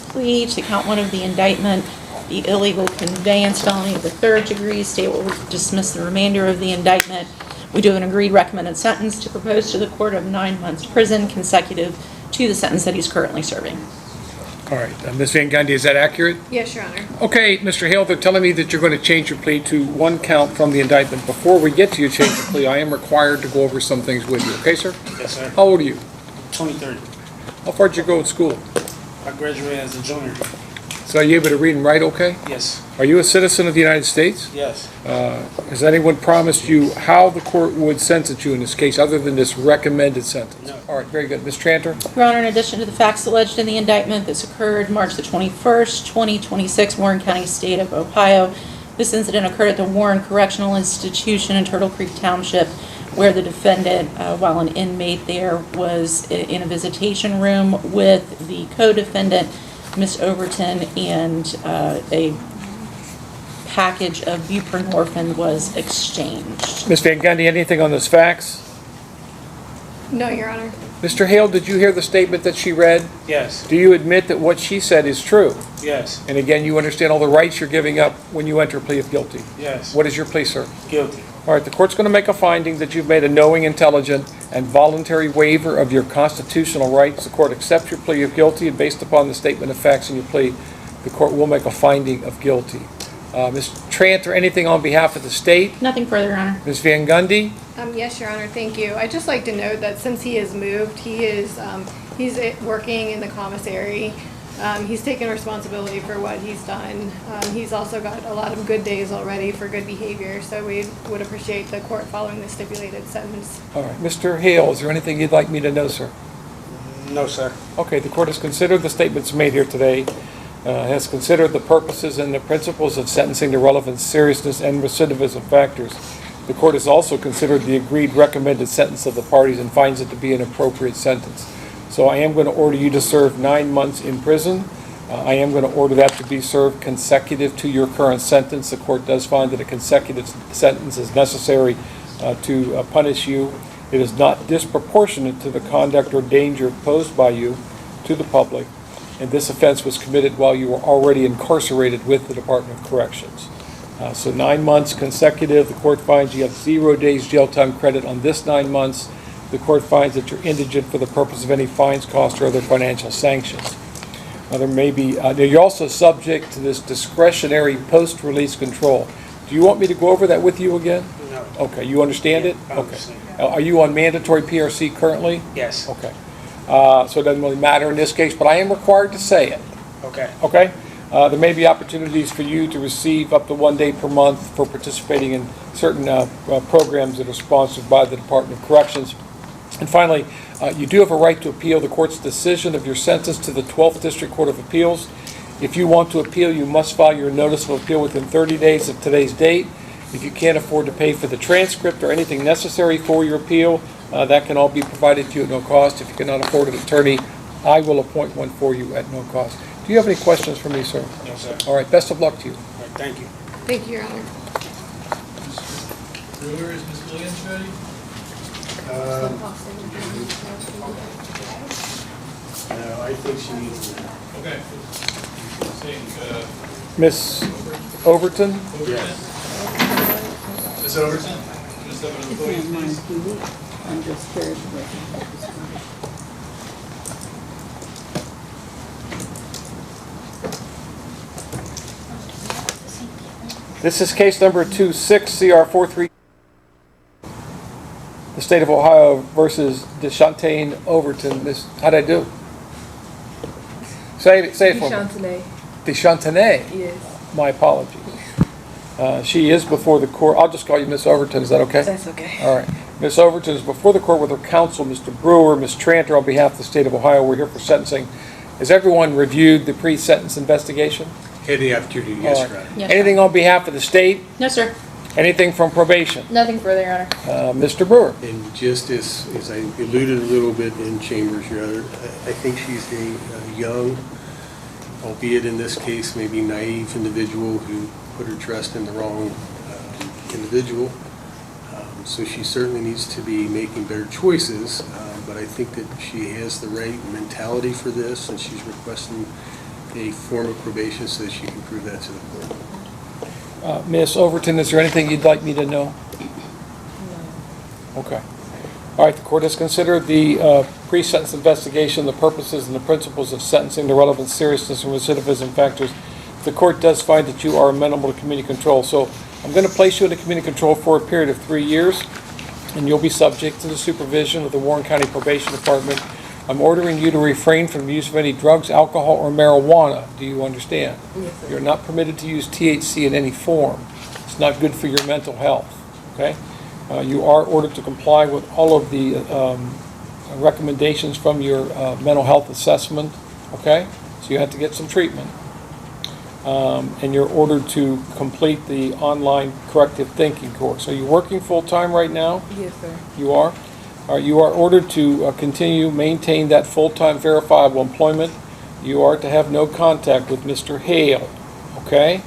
plea to count 1 of the indictment, the illegal conveyance felony of the 3rd degree. State will dismiss the remainder of the indictment. We do have an agreed recommended sentence to propose to the court of 9 months prison consecutive to the sentence that he's currently serving. All right. Ms. Van Gundy, is that accurate? Yes, Your Honor. Okay, Mr. Hale, they're telling me that you're going to change your plea to 1 count from the indictment. Before we get to your change of plea, I am required to go over some things with you. Okay, sir? Yes, sir. How old are you? 23. How far did you go at school? I graduated as a junior. So are you able to read and write okay? Yes. Are you a citizen of the United States? Yes. Has anyone promised you how the court would sentence you in this case other than this recommended sentence? No. All right, very good. Ms. Tranter? Your Honor, in addition to the facts alleged in the indictment, this occurred March the 21st, 2026, Warren County, State of Ohio. This incident occurred at the Warren Correctional Institution in Turtle Creek Township, where the defendant, while an inmate there, was in a visitation room with the co-defendant, Miss Overton, and a package of buprenorphine was exchanged. Ms. Van Gundy, anything on those facts? No, Your Honor. Mr. Hale, did you hear the statement that she read? Yes. Do you admit that what she said is true? Yes. And again, you understand all the rights you're giving up when you enter a plea of guilty? Yes. What is your plea, sir? Guilty. All right, the court's going to make a finding that you've made a knowing, intelligent, and voluntary waiver of your constitutional rights. The court accepts your plea of guilty, and based upon the statement of facts in your plea, the court will make a finding of guilty. Ms. Tranter, anything on behalf of the state? Nothing further, Your Honor. Ms. Van Gundy? Yes, Your Honor, thank you. I'd just like to note that since he has moved, he's working in the commissary. He's taken responsibility for what he's done. He's also got a lot of good days already for good behavior, so we would appreciate the court following the stipulated sentence. All right, Mr. Hale, is there anything you'd like me to know, sir? No, sir. Okay, the court has considered the statements made here today, has considered the purposes and the principles of sentencing, the relevance, seriousness, and recidivism factors. The court has also considered the agreed recommended sentence of the parties and finds it to be an appropriate sentence. So I am going to order you to serve 9 months in prison. I am going to order that to be served consecutive to your current sentence. The court does find that a consecutive sentence is necessary to punish you. It is not disproportionate to the conduct or danger posed by you to the public, and this offense was committed while you were already incarcerated with the Department of Corrections. So 9 months consecutive. The court finds you have 0 days jail time credit on this 9 months. The court finds that you're indigent for the purpose of any fines, costs, or other financial sanctions. There may be. You're also subject to this discretionary post-release control. Do you want me to go over that with you again? No. Okay. You understand it? I Okay. understand. Are you on mandatory PRC currently? Yes. Okay. So it doesn't really matter in this case, but I am required to say it. Okay. Okay? There may be opportunities for you to receive up to 1 day per month for participating in certain programs that are sponsored by the Department of Corrections. And finally, you do have a right to appeal the court's decision of your sentence to the 12th District Court of Appeals. If you want to appeal, you must file your notice of appeal within 30 days of today's date. If you can't afford to pay for the transcript or anything necessary for your appeal, that can all be provided to you at no cost. If you cannot afford an attorney, I will appoint one for you at no cost. Do you have any questions for me, sir? No, sir. All right, best of luck to you. All right, thank you. Thank you, Your Honor. Brewer, is Ms. Williams ready? No, I think she needs that. Okay. Miss Overton? Overton? Yes. Ms. Overton? Just step to the podium, please. I'm just scared. This is case number 26CR43. The State of Ohio versus DeShantane Overton. How'd I do? Say it for me. DeShantane. Yes. My apologies. She is before the court. I'll just call you Miss Overton. Is that okay? That's okay. All right. Miss Overton is before the court with her counsel, Mr. Brewer, Ms. Tranter, on behalf of the State of Ohio. We're here for sentencing. Has everyone reviewed the pre-sentence investigation? Had the opportunity, yes, All right. Your Honor. Yes, Anything on behalf of the state? No, sir. Anything from probation? Nothing further, Your Honor. Mr. Brewer? And just as I alluded a little bit in chambers, Your Honor, I think she's a young, albeit in this case maybe naive individual who put her trust in the wrong individual. So she certainly needs to be making better choices, but I think that she has the right mentality for this, and she's requesting a form of probation so that she can prove that to the court. Ms. Overton, is there anything you'd like me to know? No. Okay. All right, the court has considered the pre-sentence investigation, the purposes and the principles of sentencing, the relevant seriousness and recidivism factors. The court does find that you are amenable to community control. So I'm going to place you into community control for a period of 3 years, and you'll be subject to the supervision of the Warren County Probation Department. I'm ordering you to refrain from the use of any drugs, alcohol, or marijuana. Do you understand? Yes, sir. You're not permitted to use THC in any form. It's not good for your mental health, okay? You are ordered to comply with all of the recommendations from your mental health assessment, okay? So you have to get some treatment. And you're ordered to complete the online corrective thinking course. Are you working full-time right now? Yes, sir. You are? You are ordered to maintain that full-time verifiable employment. You are to have no contact with Mr. Hale, okay?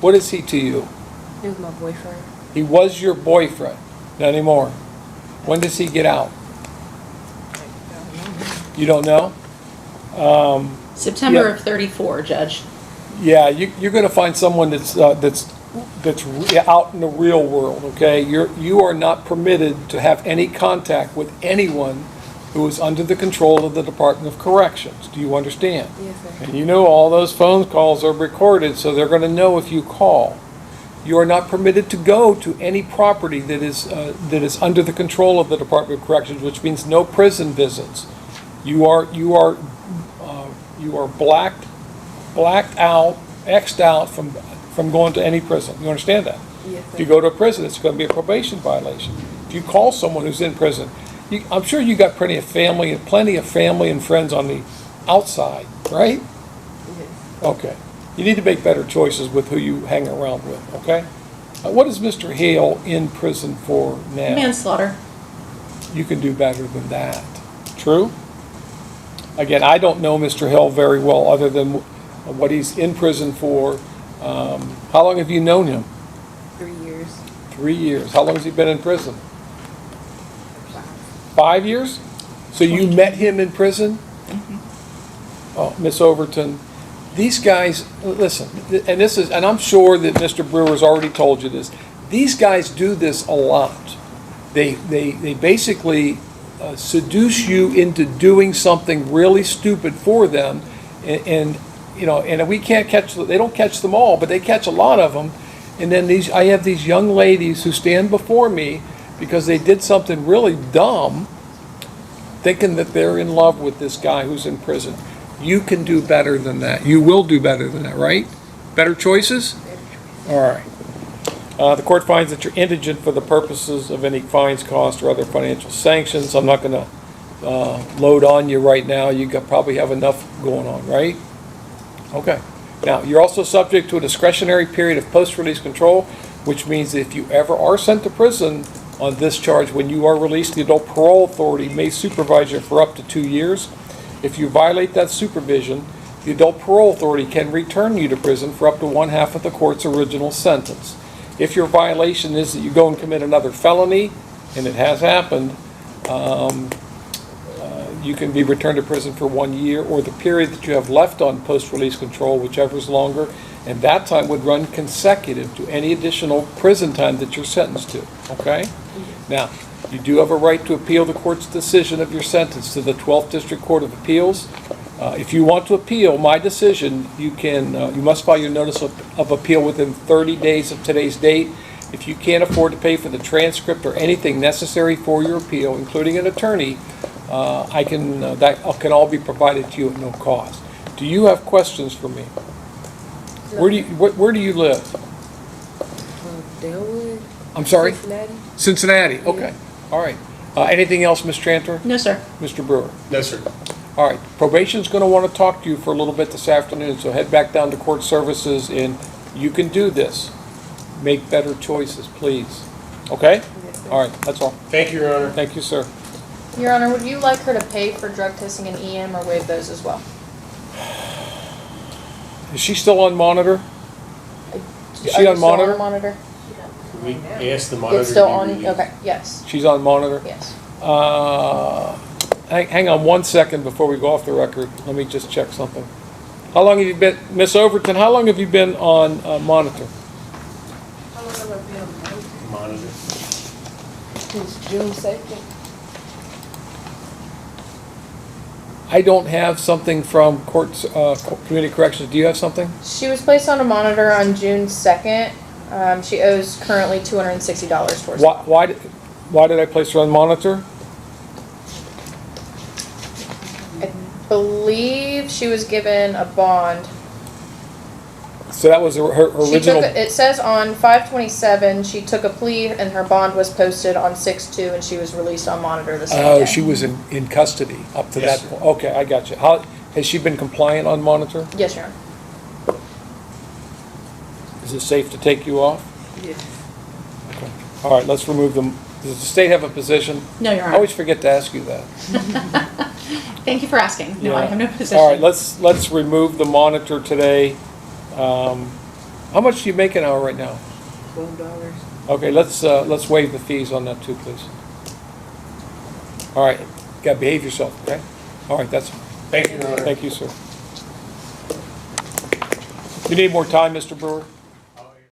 What is he to you? He was my boyfriend. He was your boyfriend, not anymore. When does he get out? You don't know? September Yeah. of 34, Judge. Yeah, you're going to find someone that's out in the real world, okay? You are not permitted to have any contact with anyone who is under the control of the Department of Corrections. Do you understand? Yes, sir. And you know all those phone calls are recorded, so they're going to know if you call. You are not permitted to go to any property that is under the control of the Department of Corrections, which means no prison visits. You are blacked out, X'd out from going to any prison. You understand that? Yes, If you sir. go to a prison, it's going to be a probation violation. If you call someone who's in prison, I'm sure you got plenty of family and friends on the outside, right? Yes. Okay. You need to make better choices with who you hang around with, okay? What is Mr. Hale in prison for now? Manslaughter. You can do better than that. True? Again, I don't know Mr. Hale very well other than what he's in prison for. How long have you known him? 3 years. 3 years. How long has he been in prison? 5 years? So you met him in prison? Oh, Miss Overton, these guys, listen, and I'm sure that Mr. Brewer's already told you this. These guys do this a lot. They basically seduce you into doing something really stupid for them, and we can't catch. They don't catch them all, but they catch a lot of them. And then I have these young ladies who stand before me because they did something really dumb, thinking that they're in love with this guy who's in prison. You can do better than that. You will do better than that, right? Better choices? All right. The court finds that you're indigent for the purposes of any fines, costs, or other financial sanctions. I'm not going to load on you right now. You probably have enough going on, right? Okay. Now, you're also subject to a discretionary period of post-release control, which means that if you ever are sent to prison on this charge, when you are released, the Adult Parole Authority may supervise you for up to 2 years. If you violate that supervision, the Adult Parole Authority can return you to prison for up to 1/2 of the court's original sentence. If your violation is that you go and commit another felony, and it has happened, you can be returned to prison for 1 year, or the period that you have left on post-release control, whichever is longer, and that time would run consecutive to any additional prison time that you're sentenced to, okay? Now, you do have a right to appeal the court's decision of your sentence to the 12th District Court of Appeals. If you want to appeal my decision, you must file your notice of appeal within 30 days of today's date. If you can't afford to pay for the transcript or anything necessary for your appeal, including an attorney, that can all be provided to you at no cost. Do you have questions for me? Where do you live? Delwood. I'm sorry? Cincinnati. Cincinnati, okay. All right. Anything else, Ms. Tranter? No, sir. Mr. Brewer? No, sir. All right. Probation's going to want to talk to you for a little bit this afternoon, so head back down to court services, and you can do this. Make better choices, please. Okay? Yes, sir. All right, that's all. Thank you, Your Honor. Thank you, sir. Your Honor, would you like her to pay for drug testing and EM or waive those as well? Is she still on monitor? Is Are she you on still monitor? monitor? We asked the monitor. It's still to be on, released. okay, yes, She's on monitor? yes. Hang on 1 second before we go off the record. Let me just check something. How long have you been, Miss Overton, how long have you been on monitor? How long have I been on Monitor. Since June 2nd. I don't have something from courts, community corrections. Do you have something? She was placed on a monitor on June 2nd. She owes currently $260 towards Why, why did I place her on monitor? I believe she was given a bond. So that was her She original. took, it says on 5/27, she took a plea and her bond was posted on 6/2 and she was released on monitor this weekend. Oh, she was in custody up to Yes, that sir. point. Okay, I got you. How, has she been compliant on monitor? Yes, Your Honor. Is it safe to take you off? Yes. All right, let's remove them. Does the state have a position? No, Your I Honor. always forget to ask you that. Thank you for asking. No, I Yeah. have no position. All right, let's remove the monitor today. How much do you make an hour right now? $12. Okay, let's waive the fees on that too, please. All right, gotta behave yourself, okay? All right, that's, Thank you, Your Honor. thank you, sir. You need more time, Mr. Brewer?